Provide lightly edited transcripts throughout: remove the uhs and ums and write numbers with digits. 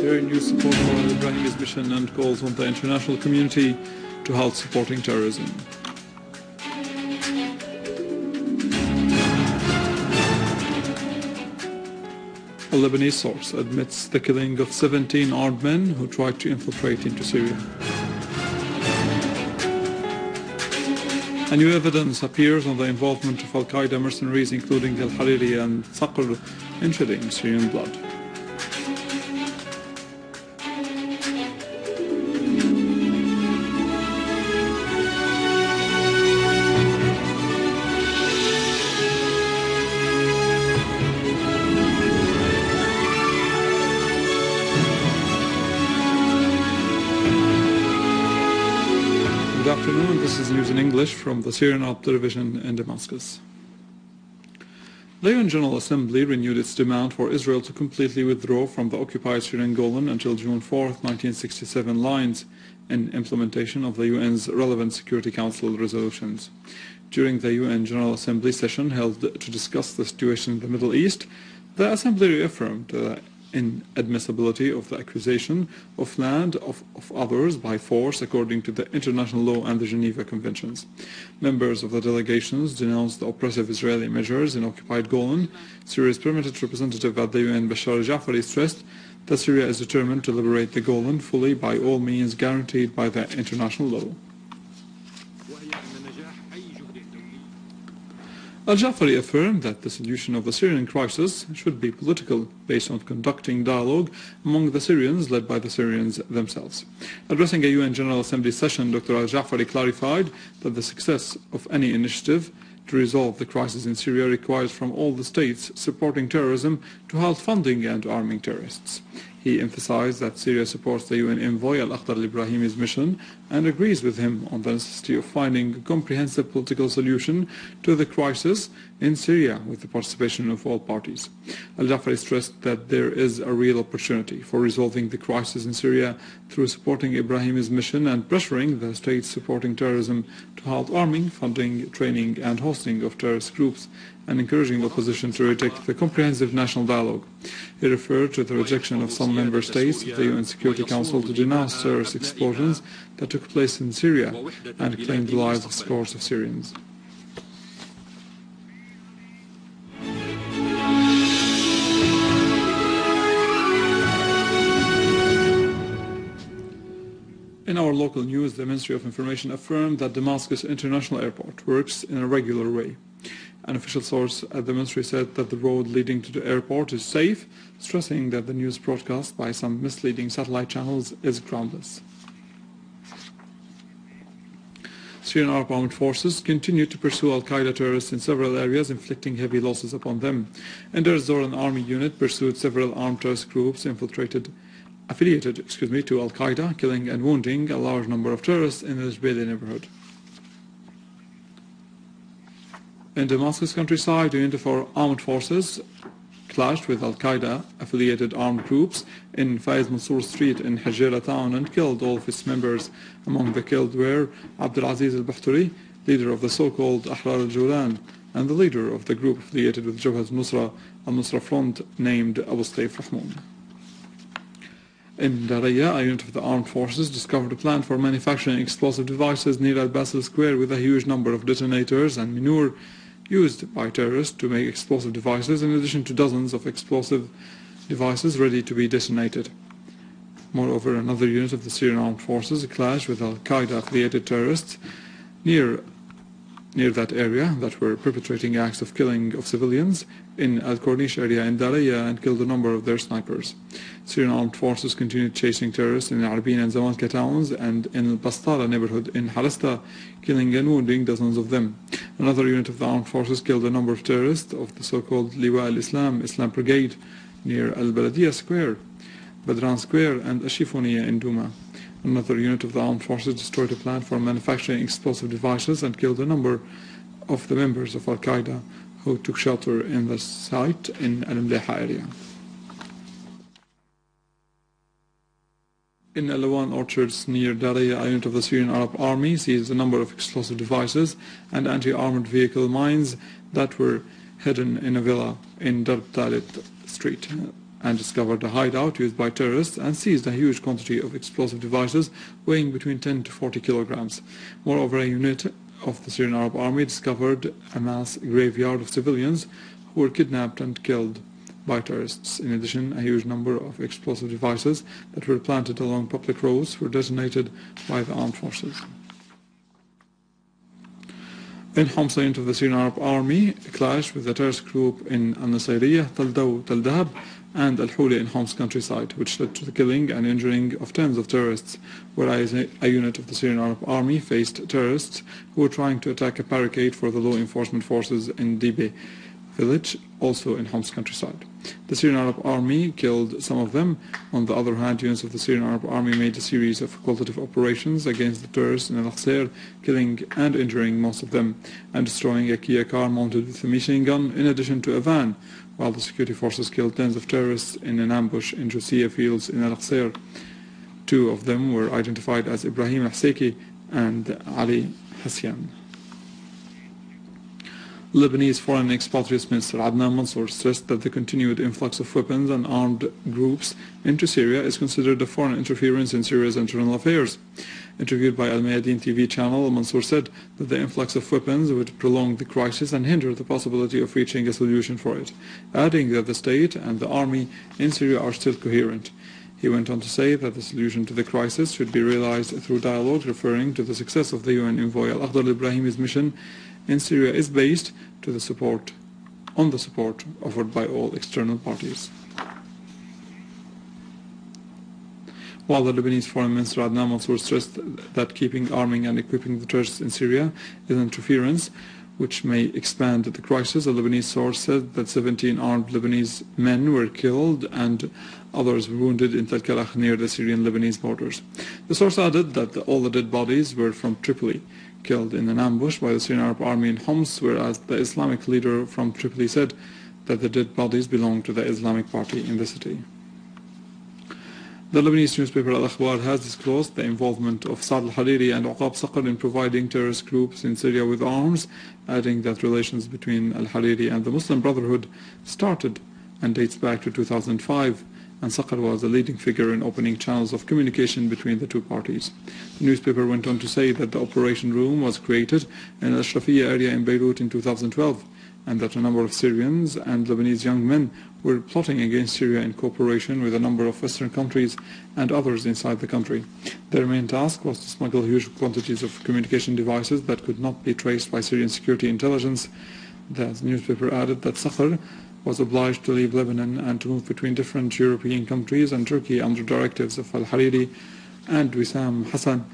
SyriaNews supports Al Ibrahimi's mission and calls on the international community to help supporting terrorism. A Lebanese source admits the killing of 17 armed men who tried to infiltrate into Syria. A new evidence appears on the involvement of Al-Qaeda mercenaries including Al Hariri and Saqr in shedding Syrian blood. Good afternoon, this is news in English from the Syrian Arab television in Damascus. The UN General Assembly renewed its demand for Israel to completely withdraw from the occupied Syrian Golan until June 4, 1967 lines in implementation of the UN's relevant Security Council resolutions. During the UN General Assembly session held to discuss the situation in the Middle East, the Assembly reaffirmed the inadmissibility of the accusation of land of others by force according to the international law and the Geneva Conventions. Members of the delegations denounced the oppressive Israeli measures in occupied Golan. Syria's permanent representative at the UN, Bashar Al Jafaari, stressed that Syria is determined to liberate the Golan fully by all means guaranteed by the international law. Al-Jafari affirmed that the solution of the Syrian crisis should be political, based on conducting dialogue among the Syrians led by the Syrians themselves. Addressing a UN General Assembly session, Dr. Al-Jafari clarified that the success of any initiative to resolve the crisis in Syria requires from all the states supporting terrorism to halt funding and arming terrorists. He emphasized that Syria supports the UN envoy Al-Akhdar Al-Ibrahimi's mission and agrees with him on the necessity of finding a comprehensive political solution to the crisis in Syria with the participation of all parties. Al-Jafari stressed that there is a real opportunity for resolving the crisis in Syria through supporting Ibrahimi's mission and pressuring the states supporting terrorism to halt arming, funding, training and hosting of terrorist groups and encouraging opposition to reject the comprehensive national dialogue. He referred to the rejection of some member states of the UN Security Council to denounce terrorist explosions that took place in Syria and claimed the lives of scores of Syrians. In our local news, the Ministry of Information affirmed that Damascus International Airport works in a regular way. An official source at the ministry said that the road leading to the airport is safe, stressing that the news broadcast by some misleading satellite channels is groundless. Syrian Arab Armed Forces continue to pursue Al-Qaeda terrorists in several areas, inflicting heavy losses upon them. In Deir ez-Zor, an army unit pursued several armed terrorist groups affiliated to Al-Qaeda, killing and wounding a large number of terrorists in the Jbeili neighborhood. In Damascus countryside, a unit of our armed forces clashed with Al-Qaeda affiliated armed groups in Faiz Mansour Street in Hajira town and killed all of its members. Among the killed were Abdulaziz al-Bahturi, leader of the so-called Ahrar al-Julan, and the leader of the group affiliated with Jabhat al-Nusra Front named Abu Saif Rahmoun. In Daraya, a unit of the armed forces discovered a plant for manufacturing explosive devices near Al-Basel Square with a huge number of detonators and manure used by terrorists to make explosive devices, in addition to dozens of explosive devices ready to be detonated. Moreover, another unit of the Syrian armed forces clashed with Al-Qaeda affiliated terrorists near that area that were perpetrating acts of killing of civilians in Al-Corniche area in Daraya and killed a number of their snipers. Syrian armed forces continued chasing terrorists in Arbin and Zamalka towns and in Al-Bastara neighborhood in Harasta, killing and wounding dozens of them. Another unit of the armed forces killed a number of terrorists of the so-called Liwa al-Islam Islam Brigade near Al-Baladiya Square, Badran Square and Ashifoniya in Douma. Another unit of the armed forces destroyed a plant for manufacturing explosive devices and killed a number of the members of Al-Qaeda who took shelter in the site in Al-Mleha area. In Alawan orchards near Daraya, a unit of the Syrian Arab Army seized a number of explosive devices and anti-armored vehicle mines that were hidden in a villa in Darb Talit Street. and discovered a hideout used by terrorists and seized a huge quantity of explosive devices weighing between 10 to 40 kilograms. Moreover, a unit of the Syrian Arab Army discovered a mass graveyard of civilians who were kidnapped and killed by terrorists. In addition, a huge number of explosive devices that were planted along public roads were detonated by the armed forces. In Homs, a unit of the Syrian Arab Army clashed with the terrorist group in Al-Nasiriyah, Taldaw, Taldahab, and Al-Huli in Homs countryside, which led to the killing and injuring of tens of terrorists, whereas a unit of the Syrian Arab Army faced terrorists who were trying to attack a barricade for the law enforcement forces in Dibe village, also in Homs countryside. The Syrian Arab Army killed some of them. On the other hand, units of the Syrian Arab Army made a series of qualitative operations against the terrorists in Al-Aqsir, killing and injuring most of them, and destroying a Kia car mounted with a machine gun, in addition to a van, while the security forces killed tens of terrorists in an ambush in Jusiya fields in Al-Aqsir. Two of them were identified as Ibrahim al-Haseki and Ali Hasyan. Lebanese Foreign Expatriates Minister Adnan Mansour stressed that the continued influx of weapons and armed groups into Syria is considered a foreign interference in Syria's internal affairs. Interviewed by Al Mayadeen TV channel, Mansour said that the influx of weapons would prolong the crisis and hinder the possibility of reaching a solution for it, adding that the state and the army in Syria are still coherent. He went on to say that the solution to the crisis should be realized through dialogue, referring to the success of the UN envoy Al-Akhdar al-Ibrahimi's mission in Syria is based on the support offered by all external parties. While the Lebanese Foreign Minister Adnan Mansour stressed that keeping arming and equipping the terrorists in Syria is interference which may expand the crisis, a Lebanese source said that 17 armed Lebanese men were killed and others wounded in Tal Kalakh near the Syrian-Lebanese borders. The source added that all the dead bodies were from Tripoli, killed in an ambush by the Syrian Arab Army in Homs, whereas the Islamic leader from Tripoli said that the dead bodies belonged to the Islamic Party in the city. The Lebanese newspaper Al-Akhbar has disclosed the involvement of Saad Hariri and Uqab Saqr in providing terrorist groups in Syria with arms, adding that relations between Al-Hariri and the Muslim Brotherhood started and dates back to 2005, and Saqr was a leading figure in opening channels of communication between the two parties. The newspaper went on to say that the operation room was created in the Ashrafiyya area in Beirut in 2012, and that a number of Syrians and Lebanese young men were plotting against Syria in cooperation with a number of Western countries and others inside the country. Their main task was to smuggle huge quantities of communication devices that could not be traced by Syrian security intelligence. The newspaper added that Saqr was obliged to leave Lebanon and to move between different European countries and Turkey under directives of Al-Hariri and Wissam Hassan.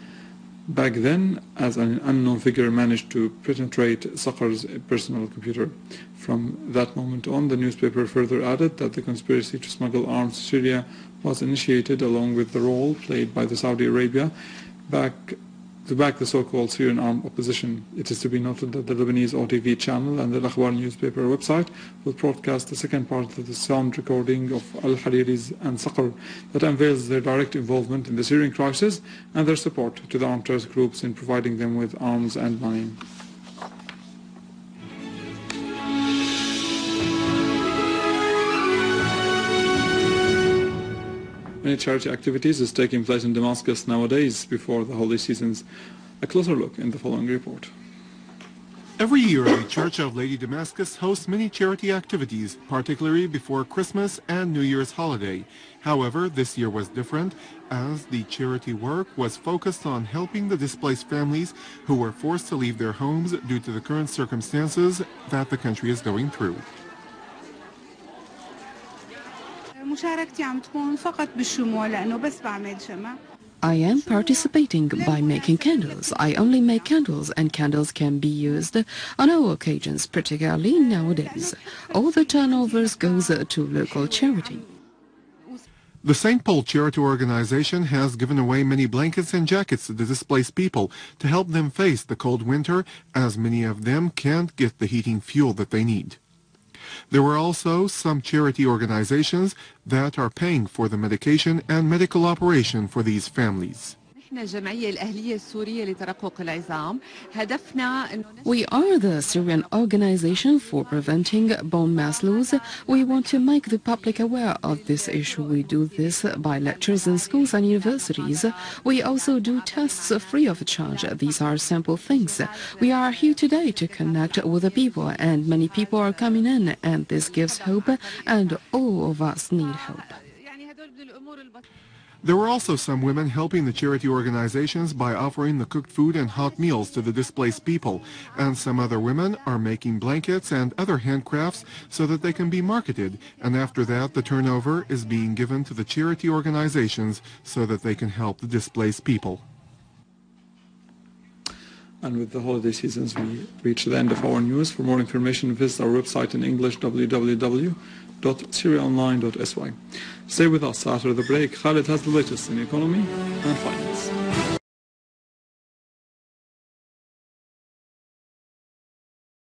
Back then, as an unknown figure managed to penetrate Saqr's personal computer. From that moment on, the newspaper further added that the conspiracy to smuggle arms to Syria was initiated along with the role played by the Saudi Arabia to back the so-called Syrian armed opposition. It is to be noted that the Lebanese OTV channel and the Al-Akhbar newspaper website will broadcast the second part of the sound recording of Al-Hariri's and Saqr that unveils their direct involvement in the Syrian crisis and their support to the armed terrorist groups in providing them with arms and money. Many charity activities is taking place in Damascus nowadays before the holy seasons. A closer look in the following report. Every year, the Church of Lady Damascus hosts many charity activities, particularly before Christmas and New Year's holiday. However, this year was different, as the charity work was focused on helping the displaced families who were forced to leave their homes due to the current circumstances that the country is going through. I am participating by making candles. I only make candles, and candles can be used on all occasions, particularly nowadays. All the turnovers goes to local charity. The St. Paul Charity Organization has given away many blankets and jackets to the displaced people to help them face the cold winter, as many of them can't get the heating fuel that they need. There were also some charity organizations that are paying for the medication and medical operation for these families. We are the Syrian Organization for Preventing Bone Mass Loss. We want to make the public aware of this issue. We do this by lectures in schools and universities. We also do tests free of charge. These are simple things. We are here today to connect with the people, and many people are coming in, and this gives hope, and all of us need hope. There were also some women helping the charity organizations by offering the cooked food and hot meals to the displaced people, and some other women are making blankets and other handcrafts so that they can be marketed, and after that the turnover is being given to the charity organizations so that they can help the displaced people. And with the holiday seasons, we reach the end of our news. For more information, visit our website in English, www.syriaonline.sy. Stay with us after the break. Khalid has the latest in economy and finance.